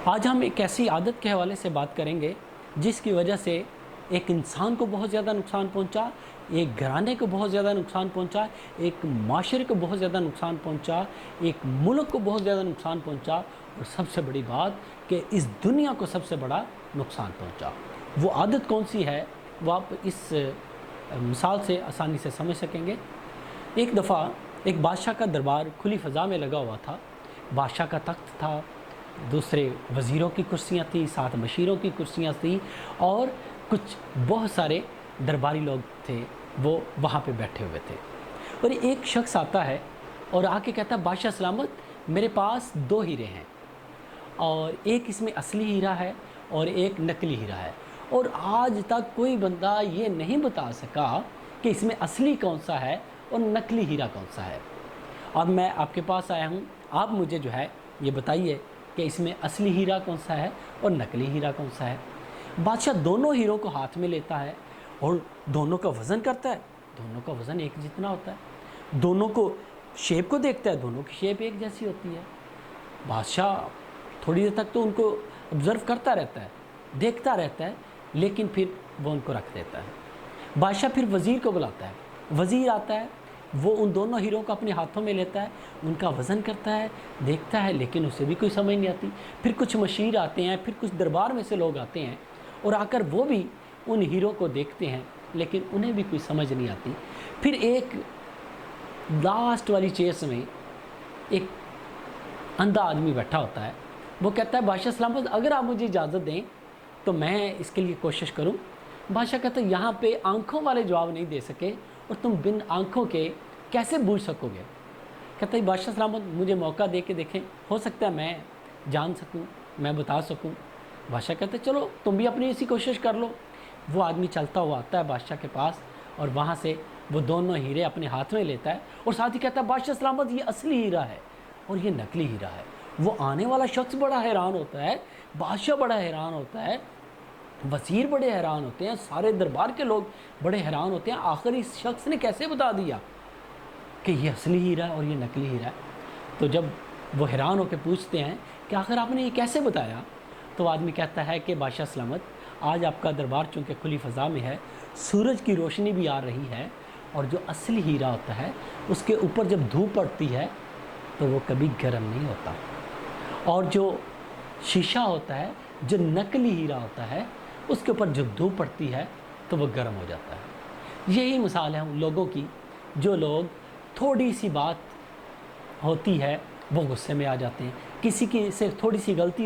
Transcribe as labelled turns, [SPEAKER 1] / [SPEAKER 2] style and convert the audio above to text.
[SPEAKER 1] آج ہم ایک ایسی عادت کے حوالے سے بات کریں گے جس کی وجہ سے ایک انسان کو بہت زیادہ نقصان پہنچا، ایک گھرانے کو بہت زیادہ نقصان پہنچا، ایک معاشرے کو بہت زیادہ نقصان پہنچا، ایک ملک کو بہت زیادہ نقصان پہنچا، اور سب سے بڑی بات کہ اس دنیا کو سب سے بڑا نقصان پہنچا۔ وہ عادت کون سی ہے وہ آپ اس مثال سے آسانی سے سمجھ سکیں گے۔ ایک دفعہ ایک بادشاہ کا دربار کھلی فضا میں لگا ہوا تھا۔ بادشاہ کا تخت تھا، دوسرے وزیروں کی کرسیاں تھیں، 7 مشیروں کی کرسیاں تھیں، اور کچھ بہت سارے درباری لوگ تھے، وہ وہاں پہ بیٹھے ہوئے تھے۔ اور ایک شخص آتا ہے اور آ کے کہتا ہے، بادشاہ سلامت، میرے پاس 2 ہیرے ہیں، اور ایک اس میں اصلی ہیرا ہے اور ایک نقلی ہیرا ہے، اور آج تک کوئی بندہ یہ نہیں بتا سکا کہ اس میں اصلی کون سا ہے اور نقلی ہیرا کون سا ہے۔ اور میں آپ کے پاس آیا ہوں، آپ مجھے جو ہے یہ بتائیے کہ اس میں اصلی ہیرا کون سا ہے اور نقلی ہیرا کون سا ہے۔ بادشاہ دونوں ہیروں کو ہاتھ میں لیتا ہے اور دونوں کا وزن کرتا ہے۔ دونوں کا وزن ایک جتنا ہوتا ہے، دونوں کو شیپ کو دیکھتا ہے، دونوں کی شیپ ایک جیسی ہوتی ہے۔ بادشاہ تھوڑی دیر تک تو ان کو آبزرو کرتا رہتا ہے، دیکھتا رہتا ہے، لیکن پھر وہ ان کو رکھ دیتا ہے۔ بادشاہ پھر وزیر کو بلاتا ہے، وزیر آتا ہے، وہ ان دونوں ہیروں کو اپنے ہاتھوں میں لیتا ہے، ان کا وزن کرتا ہے، دیکھتا ہے، لیکن اسے بھی کوئی سمجھ نہیں آتی۔ پھر کچھ مشیر آتے ہیں، پھر کچھ دربار میں سے لوگ آتے ہیں، اور آ کر وہ بھی ان ہیروں کو دیکھتے ہیں، لیکن انہیں بھی کوئی سمجھ نہیں آتی۔ پھر ایک لاسٹ والی چیئرس میں ایک اندھا آدمی بیٹھا ہوتا ہے، وہ کہتا ہے، بادشاہ سلامت، اگر آپ مجھے اجازت دیں تو میں اس کے لیے کوشش کروں۔ بادشاہ کہتا ہے، یہاں پہ آنکھوں والے جواب نہیں دے سکے، اور تم بن آنکھوں کے کیسے بوجھ سکو گے۔ کہتا ہے، بادشاہ سلامت، مجھے موقع دے کے دیکھیں، ہو سکتا ہے میں جان سکوں، میں بتا سکوں۔ بادشاہ کہتا ہے، چلو تم بھی اپنی ایسی کوشش کر لو۔ وہ آدمی چلتا ہوا آتا ہے بادشاہ کے پاس، اور وہاں سے وہ دونوں ہیرے اپنے ہاتھ میں لیتا ہے، اور ساتھ ہی کہتا ہے، بادشاہ سلامت، یہ اصلی ہیرا ہے اور یہ نقلی ہیرا ہے۔ وہ آنے والا شخص بڑا حیران ہوتا ہے، بادشاہ بڑا حیران ہوتا ہے، وزیر بڑے حیران ہوتے ہیں، سارے دربار کے لوگ بڑے حیران ہوتے ہیں، آخر اس شخص نے کیسے بتا دیا کہ یہ اصلی ہیرا ہے اور یہ نقلی ہیرا ہے۔ تو جب وہ حیران ہو کے پوچھتے ہیں کہ آخر آپ نے یہ کیسے بتایا، تو آدمی کہتا ہے کہ بادشاہ سلامت، آج آپ کا دربار چونکہ کھلی فضا میں ہے، سورج کی روشنی بھی آ رہی ہے، اور جو اصلی ہیرا ہوتا ہے اس کے اوپر جب دھوپ پڑتی ہے تو وہ کبھی گرم نہیں ہوتا، اور جو شیشہ ہوتا ہے، جو نقلی ہیرا ہوتا ہے، اس کے اوپر جب دھوپ پڑتی ہے تو وہ گرم ہو جاتا ہے۔ یہی مثال ہے ان لوگوں کی جو لوگ تھوڑی سی بات ہوتی ہے وہ غصے میں آ جاتے ہیں، کسی کی سے تھوڑی سی غلطی